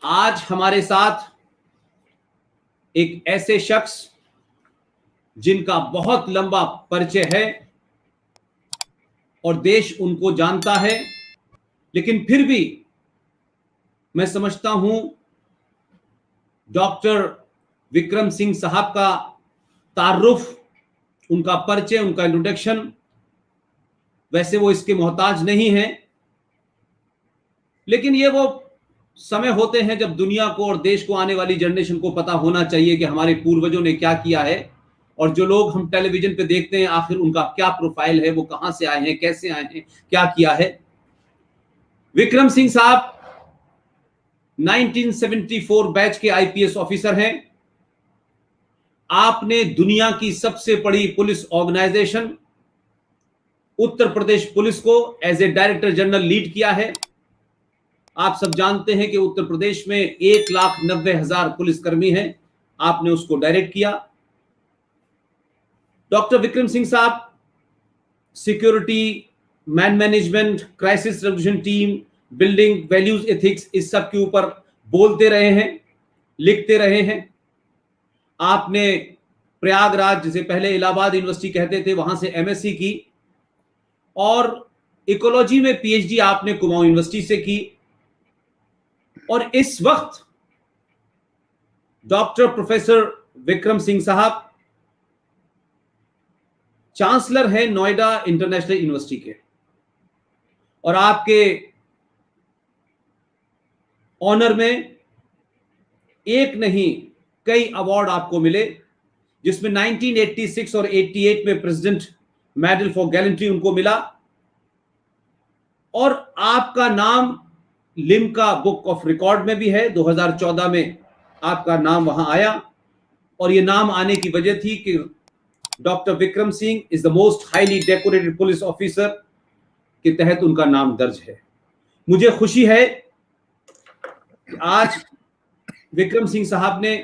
आज हमारे साथ एक ऐसे शख्स जिनका बहुत लंबा परिचय है और देश उनको जानता है, लेकिन फिर भी मैं समझता हूं डॉक्टर विक्रम सिंह साहब का तारुफ, उनका परिचय, उनका इंट्रोडक्शन, वैसे वो इसके मोहताज नहीं है, लेकिन ये वो समय होते हैं जब दुनिया को और देश को, आने वाली जनरेशन को पता होना चाहिए कि हमारे पूर्वजों ने क्या किया है और जो लोग हम टेलीविजन पे देखते हैं आखिर उनका क्या प्रोफाइल है, वो कहां से आए हैं, कैसे आए हैं, क्या किया है। विक्रम सिंह साहब 1974 बैच के आईपीएस ऑफिसर हैं। आपने दुनिया की सबसे बड़ी police organization Uttar Pradesh police को as a director general lead किया है। आप सब जानते हैं कि उत्तर प्रदेश में 1,90,000 पुलिसकर्मी हैं, आपने उसको डायरेक्ट किया। डॉक्टर विक्रम सिंह साहब security, man management, crisis resolution team, building values, ethics, इस सब के ऊपर बोलते रहे हैं, लिखते रहे हैं। आपने प्रयागराज, जिसे पहले इलाहाबाद यूनिवर्सिटी कहते थे, वहां से एमएससी की और इकोलॉजी में पीएचडी आपने कुमाऊं यूनिवर्सिटी से की। और इस वक्त डॉक्टर प्रोफेसर विक्रम सिंह साहब चांसलर है नोएडा इंटरनेशनल यूनिवर्सिटी के, और आपके ऑनर में एक नहीं कई अवार्ड आपको मिले, जिसमें 1986 और 88 में प्रेसिडेंट मेडल फॉर गैलेंट्री उनको मिला, और आपका नाम लिम्का बुक ऑफ रिकॉर्ड में भी है। 2014 में आपका नाम वहां आया, और यह नाम आने की वजह थी कि doctor Vikram Singh is the most highly decorated police officer के तहत उनका नाम दर्ज है। मुझे खुशी है कि आज विक्रम सिंह साहब ने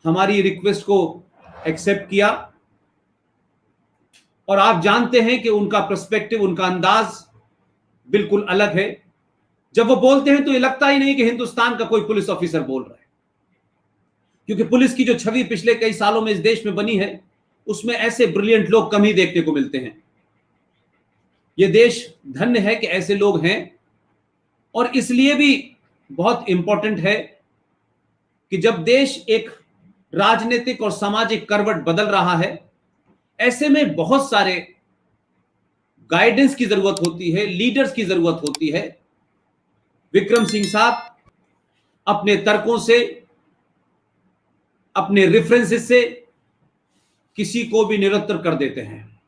हमारी रिक्वेस्ट को एक्सेप्ट किया, और आप जानते हैं कि उनका पर्सपेक्टिव, उनका अंदाज बिल्कुल अलग है। जब वो बोलते हैं तो ये लगता ही नहीं कि हिंदुस्तान का कोई पुलिस ऑफिसर बोल रहा है, क्योंकि पुलिस की जो छवि पिछले कई सालों में इस देश में बनी है, उसमें ऐसे ब्रिलियंट लोग कम ही देखने को मिलते हैं। ये देश धन्य है कि ऐसे लोग हैं, और इसलिए भी बहुत इंपॉर्टेंट है कि जब देश एक राजनीतिक और सामाजिक करवट बदल रहा है, ऐसे में बहुत सारे गाइडेंस की जरूरत होती है, लीडर्स की जरूरत होती है। विक्रम सिंह साहब अपने तर्कों से, अपने रेफरेंसेस से किसी को भी निरंतर कर देते हैं।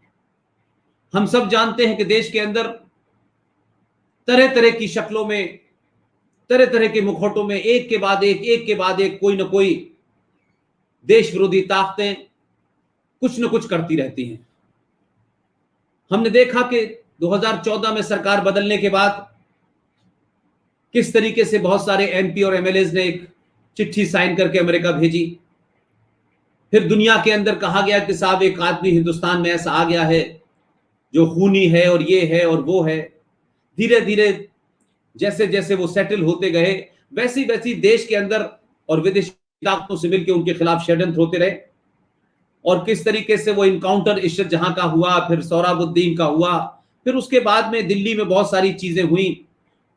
हम सब जानते हैं कि देश के अंदर तरह तरह की शक्लों में, तरह तरह के मुखौटों में एक के बाद एक कोई ना कोई देश विरोधी ताकतें कुछ न कुछ करती रहती हैं। हमने देखा कि 2014 में सरकार बदलने के बाद किस तरीके से बहुत सारे एमपी और एमएलएज ने एक चिट्ठी साइन करके अमेरिका भेजी। फिर दुनिया के अंदर कहा गया कि साहब एक आदमी हिंदुस्तान में ऐसा आ गया है जो खूनी है और ये है और वो है। धीरे धीरे जैसे जैसे वो सेटल होते गए, वैसी वैसी देश के अंदर और विदेशी ताकतों से मिलकर उनके खिलाफ षड्यंत्र होते रहे, और किस तरीके से वो इनकाउंटर इशरत जहां का हुआ, फिर सोहराबुद्दीन का हुआ, फिर उसके बाद में दिल्ली में बहुत सारी चीजें हुई।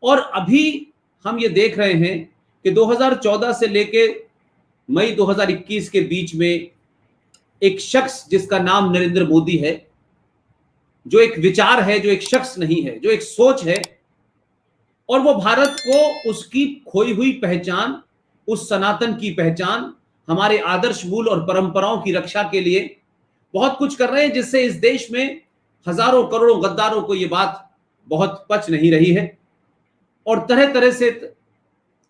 और अभी हम ये देख रहे हैं कि 2014 से लेके मई 2021 के बीच में एक शख्स जिसका नाम नरेंद्र मोदी है, जो एक विचार है, जो एक शख्स नहीं है, जो एक सोच है, और वो भारत को उसकी खोई हुई पहचान, उस सनातन की पहचान, हमारे आदर्श मूल और परंपराओं की रक्षा के लिए बहुत कुछ कर रहे हैं, जिससे इस देश में हजारों करोड़ों गद्दारों को ये बात बहुत पच नहीं रही है। और तरह तरह से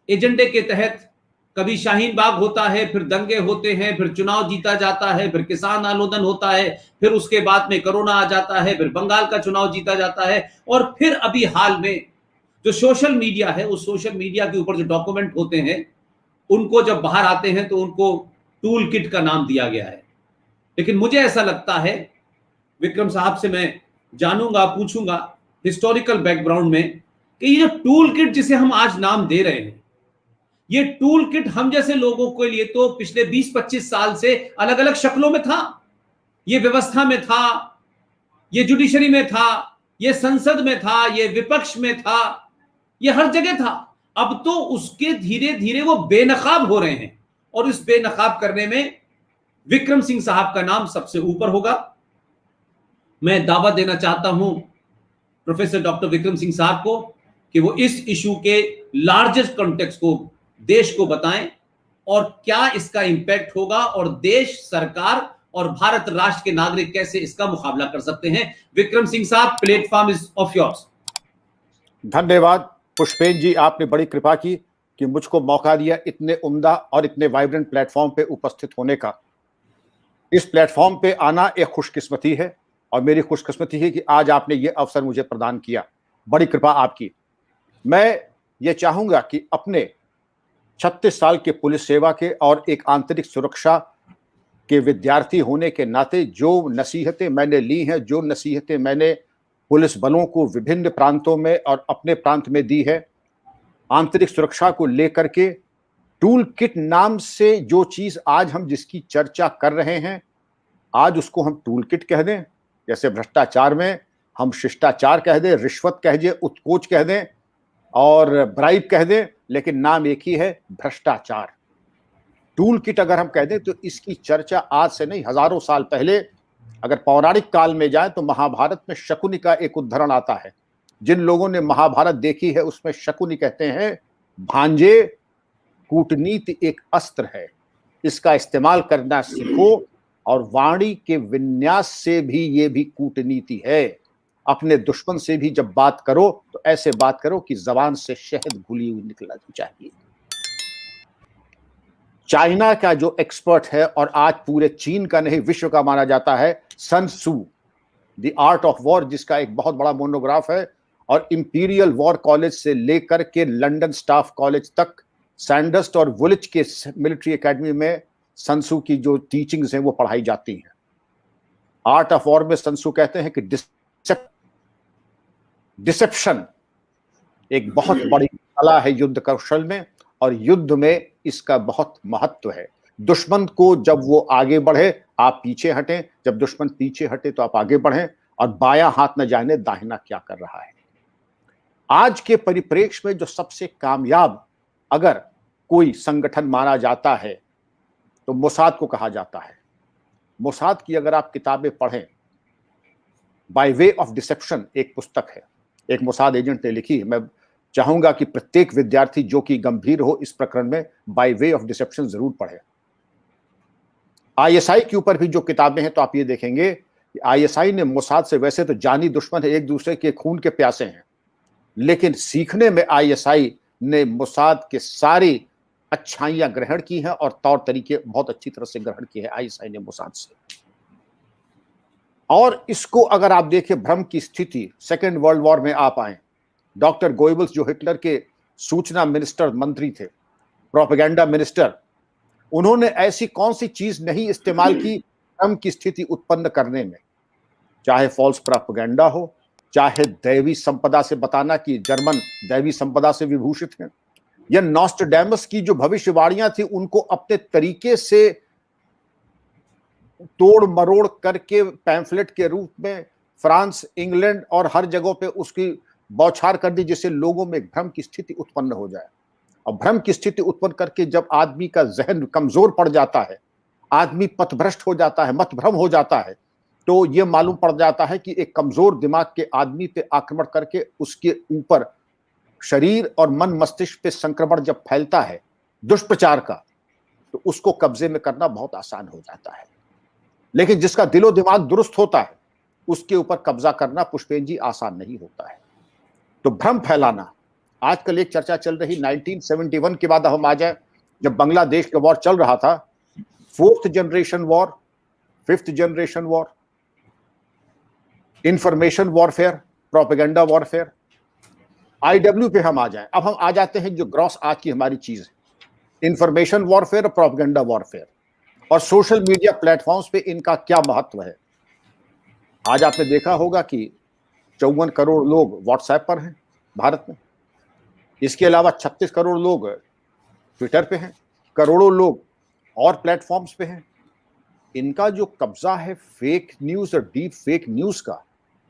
एजेंडे के तहत कभी शाहीन बाग होता है, फिर दंगे होते हैं, फिर चुनाव जीता जाता है, फिर किसान आंदोलन होता है, फिर उसके बाद में कोरोना आ जाता है, फिर बंगाल का चुनाव जीता जाता है, और फिर अभी हाल में जो सोशल मीडिया है, उस सोशल मीडिया के ऊपर जो डॉक्यूमेंट होते हैं, उनको जब बाहर आते हैं तो उनको टूल किट का नाम दिया गया है। लेकिन मुझे ऐसा लगता है, विक्रम साहब से मैं जानूंगा, पूछूंगा हिस्टोरिकल बैकग्राउंड में, कि ये टूल किट जिसे हम आज नाम दे रहे हैं, ये टूल किट हम जैसे लोगों के लिए तो पिछले 20-25 साल से अलग अलग शक्लों में था। ये व्यवस्था में था, ये जुडिशरी में था, ये संसद में था, ये विपक्ष में था, ये हर जगह था। अब तो उसके धीरे धीरे वो बेनकाब हो रहे हैं, और इस बेनकाब करने में विक्रम सिंह साहब का नाम सबसे ऊपर होगा। मैं दावा देना चाहता हूं प्रोफेसर डॉक्टर विक्रम सिंह साहब को कि वो इस इशू के लार्जेस्ट कॉन्टेक्स्ट को देश को बताएं, और क्या इसका इंपैक्ट होगा, और देश, सरकार और भारत राष्ट्र के नागरिक कैसे इसका मुकाबला कर सकते हैं। विक्रम सिंह साहब, प्लेटफॉर्म इज ऑफ योर्स। धन्यवाद पुष्पेन जी, आपने बड़ी कृपा की कि मुझको मौका दिया इतने उम्दा और इतने वाइब्रेंट प्लेटफॉर्म पे उपस्थित होने का। इस प्लेटफॉर्म पे आना एक खुशकिस्मती है, और मेरी खुशकिस्मती है कि आज आपने ये अवसर मुझे प्रदान किया। बड़ी कृपा आपकी। मैं ये चाहूंगा कि अपने 36 साल के पुलिस सेवा के और एक आंतरिक सुरक्षा के विद्यार्थी होने के नाते जो नसीहतें मैंने ली हैं, जो नसीहतें मैंने पुलिस बलों को विभिन्न प्रांतों में और अपने प्रांत में दी है, आंतरिक सुरक्षा को लेकर के टूल किट नाम से जो चीज आज हम जिसकी चर्चा कर रहे हैं, आज उसको हम टूल किट कह दें, जैसे भ्रष्टाचार में हम शिष्टाचार कह दें, रिश्वत कह दें, उत्कोच कह दें और ब्राइब कह दें, लेकिन नाम एक ही है, भ्रष्टाचार। टूल किट अगर हम कह दें तो इसकी चर्चा आज से नहीं, हजारों साल पहले, अगर पौराणिक काल में जाए तो महाभारत में शकुनी का एक उद्धरण आता है। जिन लोगों ने महाभारत देखी है उसमें शकुनी कहते हैं, भांजे कूटनीति एक अस्त्र है, इसका इस्तेमाल करना सीखो, और वाणी के विन्यास से भी ये भी कूटनीति है। अपने दुश्मन से भी जब बात करो तो ऐसे बात करो कि जबान से शहद घुली हुई निकलना चाहिए। चाइना का जो एक्सपर्ट है, और आज पूरे चीन का नहीं विश्व का माना जाता है, सन सू, द आर्ट ऑफ वॉर, जिसका एक बहुत बड़ा मोनोग्राफ है, और इंपीरियल वॉर कॉलेज से लेकर के लंदन स्टाफ कॉलेज तक, सैंडस्ट और वुलिच के मिलिट्री एकेडमी में सन सू की जो टीचिंग्स हैं वो पढ़ाई जाती हैं। आर्ट ऑफ वॉर में सन सू कहते हैं कि डिसेप्शन एक बहुत बड़ी कला है युद्ध कौशल में, और युद्ध में इसका बहुत महत्व है। दुश्मन को जब वो आगे बढ़े आप पीछे हटें, जब दुश्मन पीछे हटे तो आप आगे बढ़ें, और बायां हाथ न जाने दाहिना क्या कर रहा है। आज के परिप्रेक्ष्य में जो सबसे कामयाब अगर कोई संगठन माना जाता है तो मोसाद को कहा जाता है। मोसाद की अगर आप किताबें पढ़ें, बाय वे ऑफ डिसेप्शन एक पुस्तक है, एक मोसाद एजेंट ने लिखी है। मैं चाहूंगा कि प्रत्येक विद्यार्थी जो कि गंभीर हो इस प्रकरण में बाय वे ऑफ डिसेप्शन जरूर पढ़े। आईएसआई के ऊपर भी जो किताबें हैं तो आप ये देखेंगे कि आईएसआई ने मोसाद से, वैसे तो जानी दुश्मन है, एक दूसरे के खून के प्यासे हैं, लेकिन सीखने में आईएसआई ने मोसाद के सारी अच्छाइयां ग्रहण की हैं और तौर तरीके बहुत अच्छी तरह से ग्रहण किए हैं आईएसआई ने मोसाद से। और इसको अगर आप देखें, भ्रम की स्थिति सेकेंड वर्ल्ड वॉर में आप आए, डॉक्टर गोइबल्स जो हिटलर के सूचना मिनिस्टर मंत्री थे, प्रोपेगेंडा मिनिस्टर, उन्होंने ऐसी कौन सी चीज नहीं इस्तेमाल की भ्रम की स्थिति उत्पन्न करने में, चाहे फॉल्स प्रोपेगेंडा हो, चाहे दैवी संपदा से बताना कि जर्मन दैवी संपदा से विभूषित हैं, या नॉस्ट्रडेमस की जो भविष्यवाणियां थी उनको अपने तरीके से तोड़ मरोड़ करके पैम्फलेट के रूप में फ्रांस, इंग्लैंड और हर जगहों पे उसकी बौछार कर दी, जिससे लोगों में भ्रम की स्थिति उत्पन्न हो जाए। और भ्रम की स्थिति उत्पन्न करके जब आदमी का जहन कमजोर पड़ जाता है, आदमी पथभ्रष्ट हो जाता है, मतभ्रम हो जाता है, तो ये मालूम पड़ जाता है कि एक कमजोर दिमाग के आदमी पे आक्रमण करके उसके ऊपर शरीर और मन मस्तिष्क पे संक्रमण जब फैलता है दुष्प्रचार का, तो उसको कब्जे में करना बहुत आसान हो जाता है। लेकिन जिसका दिलो दिमाग दुरुस्त होता है उसके ऊपर कब्जा करना पुष्पेन जी आसान नहीं होता है। तो भ्रम फैलाना, आजकल एक चर्चा चल रही 1971 के बाद हम आ जाए, जब बांग्लादेश का वॉर चल रहा था, 4th generation war, 5th generation war, information warfare, propaganda warfare, IW पे हम आ जाएं। अब हम आ जाते हैं जो ग्रॉस आज की हमारी चीज है, इंफॉर्मेशन वॉरफेयर, प्रोपेगेंडा वॉरफेयर, और सोशल मीडिया प्लेटफॉर्म्स पे इनका क्या महत्व है। आज आपने देखा होगा कि 54 करोड़ लोग व्हाट्सएप पर हैं भारत में, इसके अलावा 36 करोड़ लोग ट्विटर पे हैं, करोड़ों लोग और प्लेटफॉर्म्स पे हैं। इनका जो कब्जा है फेक न्यूज और डीप फेक न्यूज का,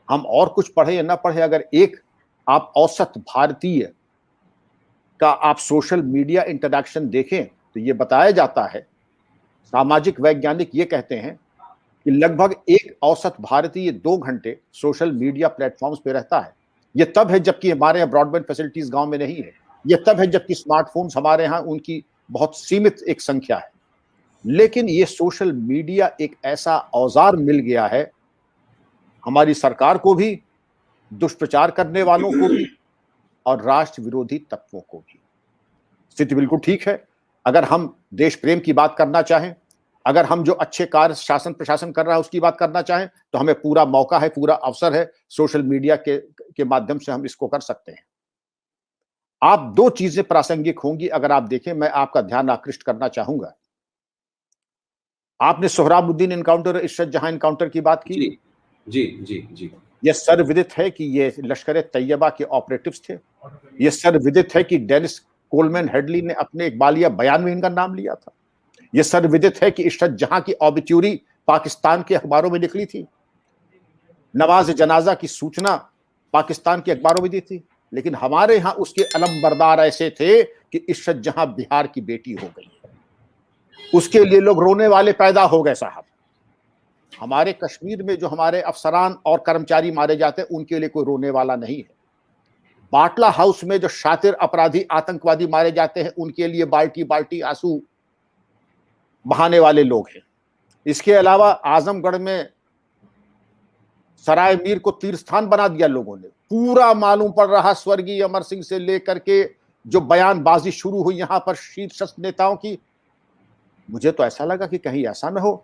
हम और कुछ पढ़े या ना पढ़े, अगर एक आप औसत भारतीय का आप सोशल मीडिया इंटरैक्शन देखें तो ये बताया जाता है, सामाजिक वैज्ञानिक ये कहते हैं कि लगभग एक औसत भारतीय 2 घंटे सोशल मीडिया प्लेटफॉर्म्स पे रहता है। ये तब है जबकि हमारे यहाँ ब्रॉडबैंड फैसिलिटीज गांव में नहीं है। ये तब है जबकि स्मार्टफोन्स हमारे यहाँ उनकी बहुत सीमित एक संख्या है। लेकिन ये सोशल मीडिया एक ऐसा औजार मिल गया है हमारी सरकार को भी, दुष्प्रचार करने वालों को भी और राष्ट्र विरोधी तत्वों को भी। स्थिति बिल्कुल ठीक है। अगर हम देश प्रेम की बात करना चाहें, अगर हम जो अच्छे कार्य शासन प्रशासन कर रहा है उसकी बात करना चाहें, तो हमें पूरा मौका है, पूरा अवसर है। सोशल मीडिया के माध्यम से हम इसको कर सकते हैं। आप 2 चीजें प्रासंगिक होंगी अगर आप देखें, मैं आपका ध्यान आकृष्ट करना चाहूंगा। आपने सोहराबुद्दीन एनकाउंटर, इशरत जहां एनकाउंटर की बात की। जी जी जी जी। यह सर्वविदित है कि ये लश्कर तैयबा के ऑपरेटिव्स थे। यह सर्वविदित है कि डेनिस कोलमैन हेडली ने अपने इकबालिया बयान में इनका नाम लिया था। यह सर्वविदित है कि इशरत जहां की ऑबिट्यूरी पाकिस्तान के अखबारों में निकली थी। नमाज जनाजा की सूचना पाकिस्तान के अखबारों में दी थी। लेकिन हमारे यहां उसके अलमबरदार ऐसे थे कि इशरत जहां बिहार की बेटी हो गई, उसके लिए लोग रोने वाले पैदा हो गए साहब। हमारे कश्मीर में जो हमारे अफसरान और कर्मचारी मारे जाते हैं उनके लिए कोई रोने वाला नहीं है। बाटला हाउस में जो शातिर अपराधी आतंकवादी मारे जाते हैं उनके लिए बाल्टी बाल्टी आंसू बहाने वाले लोग हैं। इसके अलावा आजमगढ़ में सराय मीर को तीर्थ स्थान बना दिया लोगों ने। पूरा मालूम पड़ रहा स्वर्गीय अमर सिंह से लेकर के जो बयानबाजी शुरू हुई यहां पर शीर्षस्थ नेताओं की, मुझे तो ऐसा लगा कि कहीं ऐसा ना हो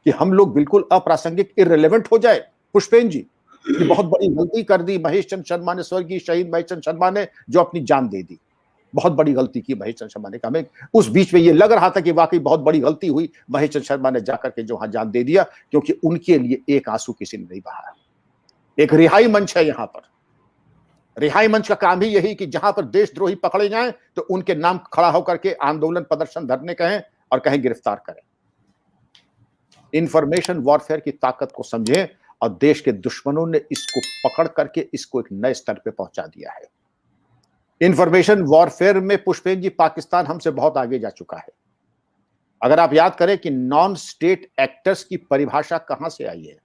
कि हम लोग बिल्कुल अप्रासंगिक इररिलेवेंट हो जाए। पुष्पेन जी की बहुत बड़ी गलती कर दी महेश चंद्र शर्मा ने, स्वर्गीय शहीद महेश चंद्र शर्मा ने, जो अपनी जान दे दी। बहुत बड़ी गलती की महेश चंद्र शर्मा ने। हमें उस बीच में ये लग रहा था कि वाकई बहुत बड़ी गलती हुई, महेश चंद्र शर्मा ने जाकर के जो वहां जान दे दिया, क्योंकि उनके लिए एक आंसू किसी ने नहीं बहाया। एक रिहाई मंच है यहां पर। रिहाई मंच का काम ही यही कि जहां पर देशद्रोही पकड़े जाएं तो उनके नाम खड़ा होकर के आंदोलन प्रदर्शन धरने कहें और कहें गिरफ्तार करें। इंफॉर्मेशन वॉरफेयर की ताकत को समझें, और देश के दुश्मनों ने इसको पकड़ करके इसको एक नए स्तर पे पहुंचा दिया है। इंफॉर्मेशन वॉरफेयर में पुष्पेन जी पाकिस्तान हमसे बहुत आगे जा चुका है। अगर आप याद करें कि नॉन स्टेट एक्टर्स की परिभाषा कहां से आई है,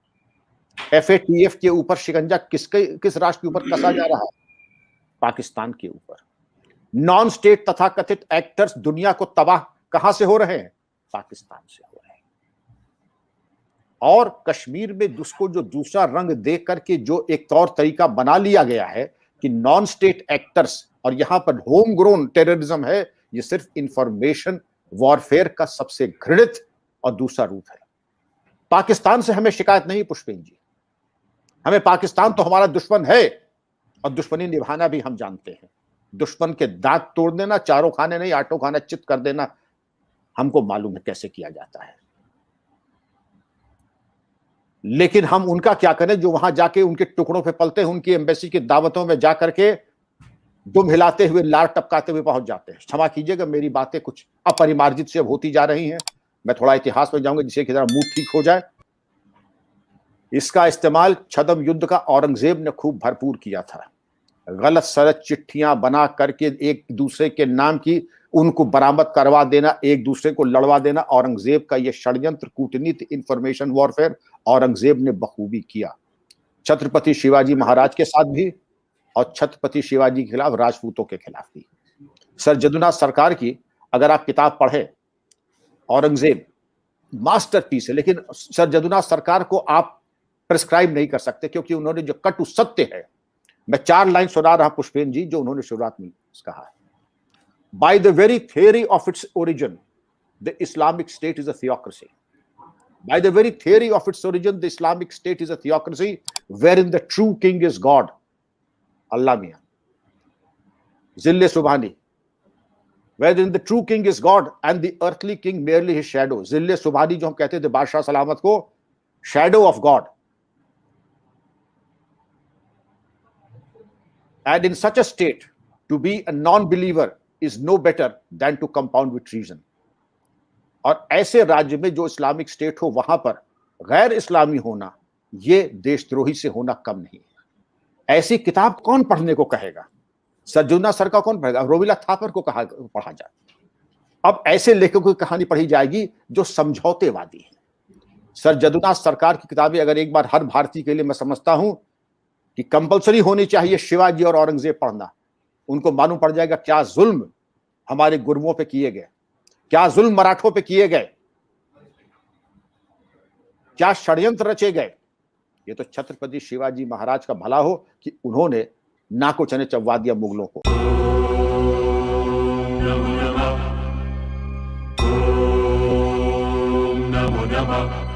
FATF के ऊपर शिकंजा किस राष्ट्र के ऊपर कसा जा रहा है? पाकिस्तान के ऊपर। नॉन स्टेट तथा कथित एक्टर्स दुनिया को तबाह कहां से हो रहे हैं? पाकिस्तान से हो रहे हैं। और कश्मीर में उसको जो दूसरा रंग दे करके जो एक तौर तरीका बना लिया गया है कि नॉन स्टेट एक्टर्स, और यहां पर होम ग्रोन टेररिज्म है, ये सिर्फ इंफॉर्मेशन वॉरफेयर का सबसे घृणित और दूसरा रूप है। पाकिस्तान से हमें शिकायत नहीं पुष्पेन जी, हमें पाकिस्तान तो हमारा दुश्मन है और दुश्मनी निभाना भी हम जानते हैं। दुश्मन के दांत तोड़ देना, चारों खाने नहीं आठों खाने चित कर देना हमको मालूम है कैसे किया जाता है। लेकिन हम उनका क्या करें जो वहां जाके उनके टुकड़ों पे पलते हैं, उनकी एम्बेसी की दावतों में जाकर के दुम हिलाते हुए, लार टपकाते हुए पहुंच जाते हैं। क्षमा कीजिएगा, मेरी बातें कुछ अपरिमार्जित से होती जा रही हैं। मैं थोड़ा इतिहास में जाऊंगा जिससे कि जरा मूड ठीक हो जाए। इसका इस्तेमाल छद्म युद्ध का औरंगजेब ने खूब भरपूर किया था। गलत सलत चिट्ठियां बना करके एक दूसरे के नाम की उनको बरामद करवा देना, एक दूसरे को लड़वा देना, औरंगजेब का यह षड्यंत्र, कूटनीति, इंफॉर्मेशन वॉरफेयर औरंगजेब ने बखूबी किया। छत्रपति शिवाजी महाराज के साथ भी और छत्रपति शिवाजी के खिलाफ राजपूतों के खिलाफ भी। सर जदुनाथ सरकार की अगर आप किताब पढ़े, औरंगजेब मास्टरपीस है, लेकिन सर जदुनाथ सरकार को आप प्रिस्क्राइब नहीं कर सकते क्योंकि उन्होंने जो कटु सत्य है, मैं 4 लाइन सुना रहा पुष्पेन जी जो उन्होंने शुरुआत में कहा है। By the very theory of its origin, the Islamic State is a theocracy. By the very theory of its origin, the Islamic State is a theocracy wherein the true king is God. Allah Mian. Zille Subhani. Wherein the true king is God and the earthly king merely his shadow. Zille Subhani जो हम कहते थे बादशाह सलामत को, shadow of God. And in such a state, to be a non-believer is no better than to compound with treason. और ऐसे राज्य में जो इस्लामिक स्टेट हो वहां पर गैर इस्लामी होना ये देशद्रोही से होना कम नहीं है। ऐसी किताब कौन पढ़ने को कहेगा? सज्जुना सर का कौन पढ़ेगा? रोमिला थापर को पढ़ा जाए। अब ऐसे लेखकों की कहानी पढ़ी जाएगी जो समझौतेवादी है। सर जदुनाथ सरकार की किताबें अगर एक बार हर भारतीय के लिए, मैं समझता हूं कि कंपलसरी होनी चाहिए शिवाजी और औरंगजेब पढ़ना, उनको मालूम पड़ जाएगा क्या जुल्म हमारे गुरुओं पे किए गए, क्या जुल्म मराठों पे किए गए, क्या षड्यंत्र रचे गए। ये तो छत्रपति शिवाजी महाराज का भला हो कि उन्होंने नाको चने चबवा दिया मुगलों को। नमो नमः।